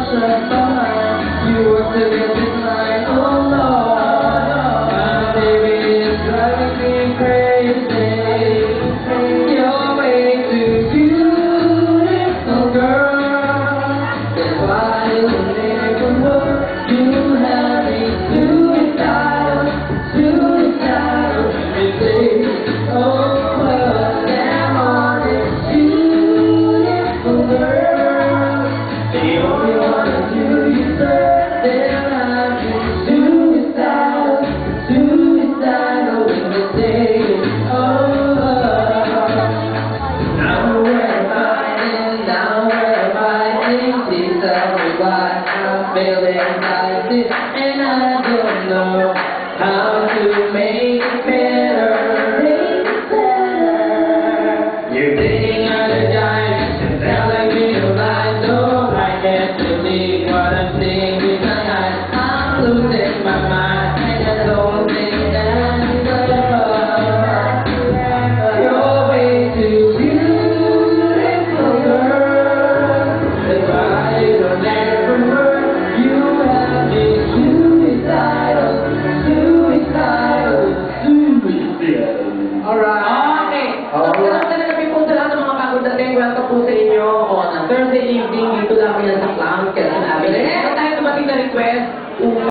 much left behind. You were still in line, oh Lord. My baby is driving me crazy. You're way too beautiful, girl. That's why it will never work. You have me suicidal, suicidal. You say, oh, well, damn on it, beautiful girl. The only one of you serve, then I've been suicidal, suicidal. When you say, oh, now where am I, and now where am I? Please tell me why I'm failing like this, and I don't know how to make it.